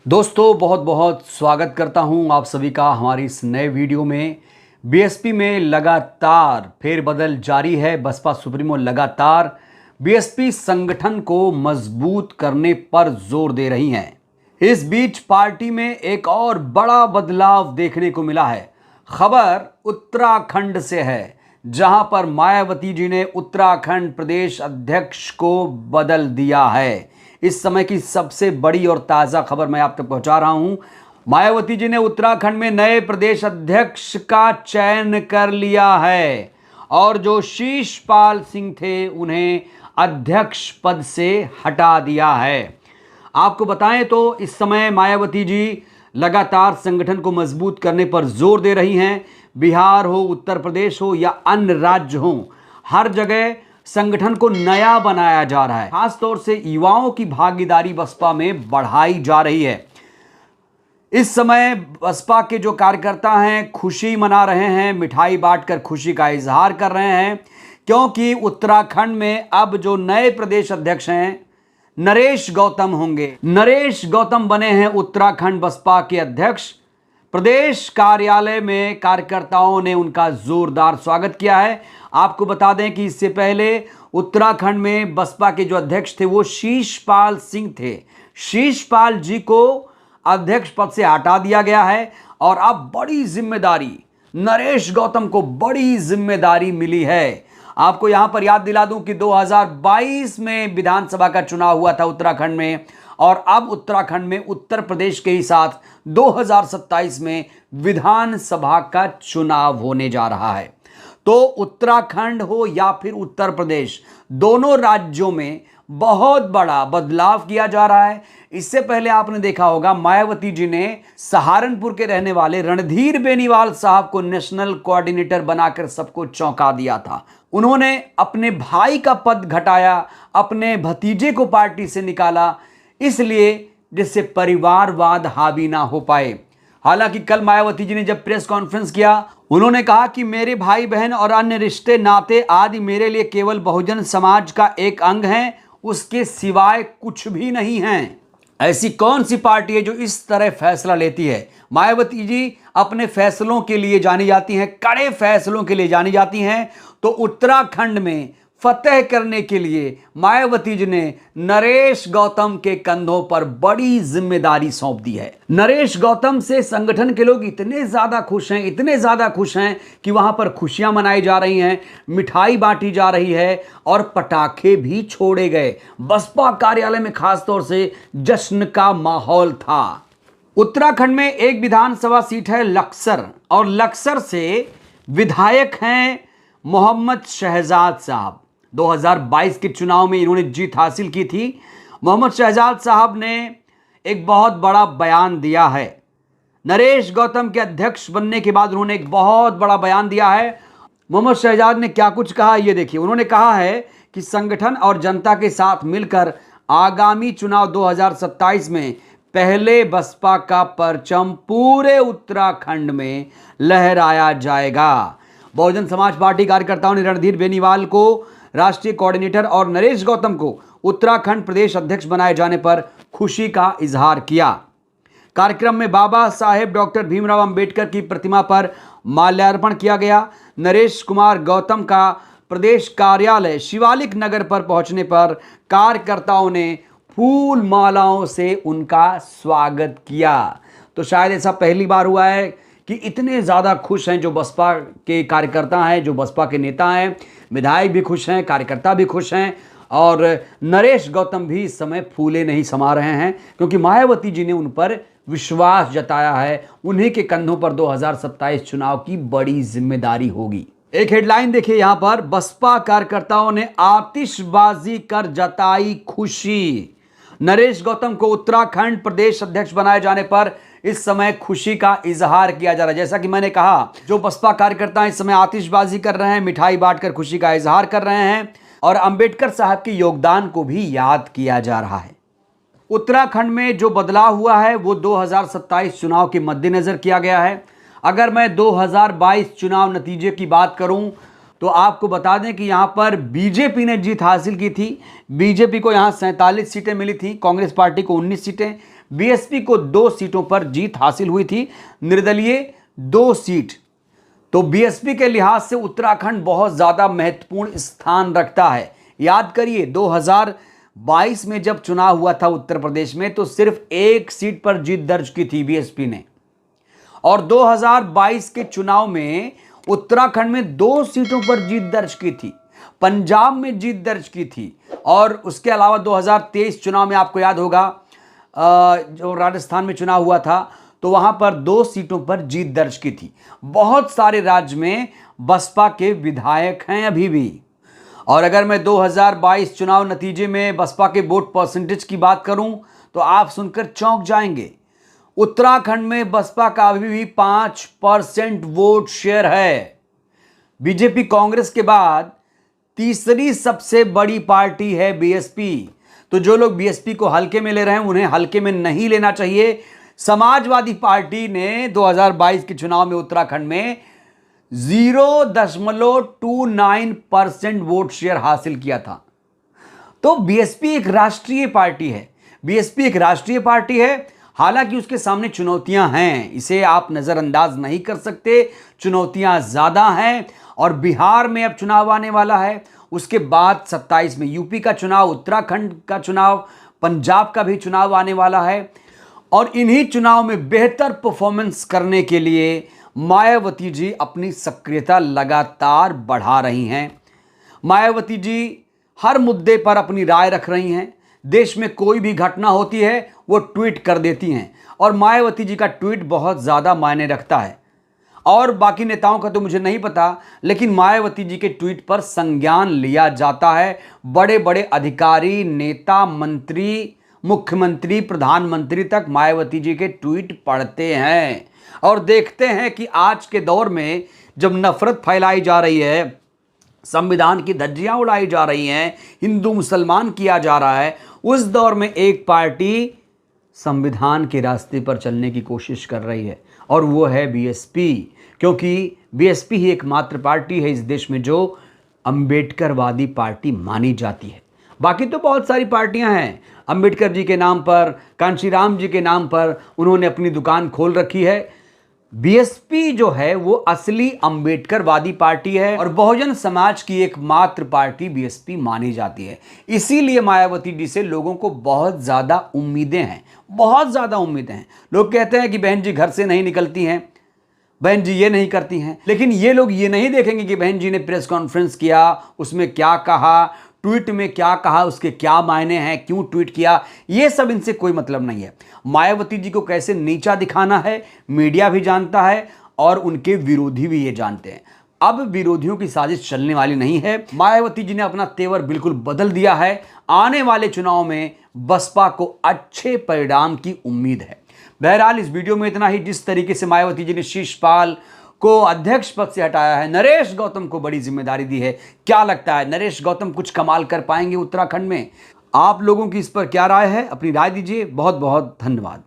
दोस्तों बहुत बहुत स्वागत करता हूं आप सभी का हमारी इस नए वीडियो में। बीएसपी में लगातार फेरबदल जारी है। बसपा सुप्रीमो लगातार बीएसपी संगठन को मजबूत करने पर जोर दे रही हैं। इस बीच पार्टी में एक और बड़ा बदलाव देखने को मिला है। खबर उत्तराखंड से है, जहां पर मायावती जी ने उत्तराखंड प्रदेश अध्यक्ष को बदल दिया है। इस समय की सबसे बड़ी और ताज़ा खबर मैं आप तक पहुंचा रहा हूं। मायावती जी ने उत्तराखंड में नए प्रदेश अध्यक्ष का चयन कर लिया है और जो शीशपाल सिंह थे उन्हें अध्यक्ष पद से हटा दिया है। आपको बताएं तो इस समय मायावती जी लगातार संगठन को मजबूत करने पर जोर दे रही हैं। बिहार हो, उत्तर प्रदेश हो या अन्य राज्य हो, हर जगह संगठन को नया बनाया जा रहा है। खासतौर से युवाओं की भागीदारी बसपा में बढ़ाई जा रही है। इस समय बसपा के जो कार्यकर्ता हैं खुशी मना रहे हैं, मिठाई बांटकर खुशी का इजहार कर रहे हैं, क्योंकि उत्तराखंड में अब जो नए प्रदेश अध्यक्ष हैं नरेश गौतम होंगे। नरेश गौतम बने हैं उत्तराखंड बसपा के अध्यक्ष। प्रदेश कार्यालय में कार्यकर्ताओं ने उनका जोरदार स्वागत किया है। आपको बता दें कि इससे पहले उत्तराखंड में बसपा के जो अध्यक्ष थे वो शीशपाल सिंह थे। शीशपाल जी को अध्यक्ष पद से हटा दिया गया है और अब बड़ी जिम्मेदारी नरेश गौतम को बड़ी जिम्मेदारी मिली है। आपको यहां पर याद दिला दूं कि 2022 में विधानसभा का चुनाव हुआ था उत्तराखंड में, और अब उत्तराखंड में उत्तर प्रदेश के ही साथ 2027 में विधानसभा का चुनाव होने जा रहा है। तो उत्तराखंड हो या फिर उत्तर प्रदेश, दोनों राज्यों में बहुत बड़ा बदलाव किया जा रहा है। इससे पहले आपने देखा होगा मायावती जी ने सहारनपुर के रहने वाले रणधीर बेनीवाल साहब को नेशनल कोऑर्डिनेटर बनाकर सबको चौंका दिया था। उन्होंने अपने भाई का पद घटाया, अपने भतीजे को पार्टी से निकाला, इसलिए जिससे परिवारवाद हावी ना हो पाए। हालांकि कल मायावती जी ने जब प्रेस कॉन्फ्रेंस किया, उन्होंने कहा कि मेरे भाई बहन और अन्य रिश्ते नाते आदि मेरे लिए केवल बहुजन समाज का एक अंग हैं, उसके सिवाय कुछ भी नहीं हैं। ऐसी कौन सी पार्टी है जो इस तरह फैसला लेती है? मायावती जी अपने फैसलों के लिए जानी जाती हैं, कड़े फैसलों के लिए जानी जाती हैं। तो उत्तराखंड में फतेह करने के लिए मायावती जी ने नरेश गौतम के कंधों पर बड़ी जिम्मेदारी सौंप दी है। नरेश गौतम से संगठन के लोग इतने ज्यादा खुश हैं, इतने ज्यादा खुश हैं कि वहां पर खुशियां मनाई जा रही हैं, मिठाई बांटी जा रही है और पटाखे भी छोड़े गए। बसपा कार्यालय में खासतौर से जश्न का माहौल था। उत्तराखंड में एक विधानसभा सीट है लक्सर, और लक्सर से विधायक हैं मोहम्मद शहजाद साहब। 2022 के चुनाव में इन्होंने जीत हासिल की थी। मोहम्मद शहजाद साहब ने एक बहुत बड़ा बयान दिया है। नरेश गौतम के अध्यक्ष बनने के बाद उन्होंने एक बहुत बड़ा बयान दिया है। मोहम्मद शहजाद ने क्या कुछ कहा ये देखिए। उन्होंने कहा है कि संगठन और जनता के साथ मिलकर आगामी चुनाव 2027 में पहले बसपा का परचम पूरे उत्तराखंड में लहराया जाएगा। बहुजन समाज पार्टी कार्यकर्ताओं ने रणधीर बेनीवाल को राष्ट्रीय कोऑर्डिनेटर और नरेश गौतम को उत्तराखंड प्रदेश अध्यक्ष बनाए जाने पर खुशी का इजहार किया। कार्यक्रम में बाबा साहेब डॉक्टर भीमराव अंबेडकर की प्रतिमा पर माल्यार्पण किया गया। नरेश कुमार गौतम का प्रदेश कार्यालय शिवालिक नगर पर पहुंचने पर कार्यकर्ताओं ने फूल मालाओं से उनका स्वागत किया। तो शायद ऐसा पहली बार हुआ है कि इतने ज़्यादा खुश हैं जो बसपा के कार्यकर्ता हैं, जो बसपा के नेता हैं। विधायक भी खुश हैं, कार्यकर्ता भी खुश हैं, और नरेश गौतम भी इस समय फूले नहीं समा रहे हैं, क्योंकि मायावती जी ने उन पर विश्वास जताया है। उन्हीं के कंधों पर 2027 चुनाव की बड़ी जिम्मेदारी होगी। एक हेडलाइन देखिए यहाँ पर, बसपा कार्यकर्ताओं ने आतिशबाजी कर जताई खुशी। नरेश गौतम को उत्तराखंड प्रदेश अध्यक्ष बनाए जाने पर इस समय खुशी का इजहार किया जा रहा है। जैसा कि मैंने कहा, जो बसपा कार्यकर्ता इस समय आतिशबाजी कर रहे हैं, मिठाई बांटकर खुशी का इजहार कर रहे हैं, और अंबेडकर साहब के योगदान को भी याद किया जा रहा है। उत्तराखंड में जो बदलाव हुआ है वो 2027 चुनाव के मद्देनजर किया गया है। अगर मैं 2022 चुनाव नतीजे की बात करूं तो आपको बता दें कि यहां पर बीजेपी ने जीत हासिल की थी। बीजेपी को यहां 47 सीटें मिली थी, कांग्रेस पार्टी को 19 सीटें। बीएसपी को 2 सीटों पर जीत हासिल हुई थी, निर्दलीय 2 सीट। तो बीएसपी के लिहाज से उत्तराखंड बहुत ज्यादा महत्वपूर्ण स्थान रखता है। याद करिए 2022 में जब चुनाव हुआ था उत्तर प्रदेश में, तो सिर्फ 1 सीट पर जीत दर्ज की थी बीएसपी ने, और 2022 के चुनाव में उत्तराखंड में 2 सीटों पर जीत दर्ज की थी, पंजाब में जीत दर्ज की थी, और उसके अलावा 2023 चुनाव में आपको याद होगा जो राजस्थान में चुनाव हुआ था, तो वहां पर 2 सीटों पर जीत दर्ज की थी। बहुत सारे राज्य में बसपा के विधायक हैं अभी भी। और अगर मैं 2022 चुनाव नतीजे में बसपा के वोट परसेंटेज की बात करूं तो आप सुनकर चौंक जाएंगे। उत्तराखंड में बसपा का अभी भी 5% वोट शेयर है। बीजेपी कांग्रेस के बाद तीसरी सबसे बड़ी पार्टी है बीएसपी। तो जो लोग बीएसपी को हल्के में ले रहे हैं उन्हें हल्के में नहीं लेना चाहिए। समाजवादी पार्टी ने 2022 के चुनाव में उत्तराखंड में 0.29% वोट शेयर हासिल किया था। तो बीएसपी एक राष्ट्रीय पार्टी है। बीएसपी एक राष्ट्रीय पार्टी है, हालांकि उसके सामने चुनौतियां हैं, इसे आप नजरअंदाज नहीं कर सकते। चुनौतियां ज्यादा हैं, और बिहार में अब चुनाव आने वाला है, उसके बाद 27 में यूपी का चुनाव, उत्तराखंड का चुनाव, पंजाब का भी चुनाव आने वाला है। और इन्हीं चुनाव में बेहतर परफॉर्मेंस करने के लिए मायावती जी अपनी सक्रियता लगातार बढ़ा रही हैं। मायावती जी हर मुद्दे पर अपनी राय रख रही हैं। देश में कोई भी घटना होती है वो ट्वीट कर देती हैं, और मायावती जी का ट्वीट बहुत ज़्यादा मायने रखता है। और बाकी नेताओं का तो मुझे नहीं पता, लेकिन मायावती जी के ट्वीट पर संज्ञान लिया जाता है। बड़े बड़े अधिकारी, नेता, मंत्री, मुख्यमंत्री, प्रधानमंत्री तक मायावती जी के ट्वीट पढ़ते हैं और देखते हैं कि आज के दौर में जब नफरत फैलाई जा रही है, संविधान की धज्जियां उड़ाई जा रही हैं, हिंदू मुसलमान किया जा रहा है, उस दौर में एक पार्टी संविधान के रास्ते पर चलने की कोशिश कर रही है, और वो है बीएसपी। क्योंकि बीएसपी ही एकमात्र पार्टी है इस देश में जो अंबेडकरवादी पार्टी मानी जाती है। बाकी तो बहुत सारी पार्टियां हैं। अंबेडकर जी के नाम पर, कांशीराम जी के नाम पर उन्होंने अपनी दुकान खोल रखी है। बीएसपी जो है वो असली अंबेडकरवादी पार्टी है, और बहुजन समाज की एकमात्र पार्टी बीएसपी मानी जाती है। इसीलिए मायावती जी से लोगों को बहुत ज़्यादा उम्मीदें हैं, बहुत ज़्यादा उम्मीदें हैं। लोग कहते हैं कि बहन जी घर से नहीं निकलती हैं, बहन जी ये नहीं करती हैं, लेकिन ये लोग ये नहीं देखेंगे कि बहन जी ने प्रेस कॉन्फ्रेंस किया, उसमें क्या कहा, ट्वीट में क्या कहा, उसके क्या मायने हैं, क्यों ट्वीट किया, ये सब इनसे कोई मतलब नहीं है। मायावती जी को कैसे नीचा दिखाना है मीडिया भी जानता है, और उनके विरोधी भी ये जानते हैं। अब विरोधियों की साजिश चलने वाली नहीं है। मायावती जी ने अपना तेवर बिल्कुल बदल दिया है। आने वाले चुनाव में बसपा को अच्छे परिणाम की उम्मीद है। बहरहाल इस वीडियो में इतना ही। जिस तरीके से मायावती जी ने शीशपाल को अध्यक्ष पद से हटाया है, नरेश गौतम को बड़ी जिम्मेदारी दी है, क्या लगता है नरेश गौतम कुछ कमाल कर पाएंगे उत्तराखंड में? आप लोगों की इस पर क्या राय है? अपनी राय दीजिए। बहुत बहुत धन्यवाद।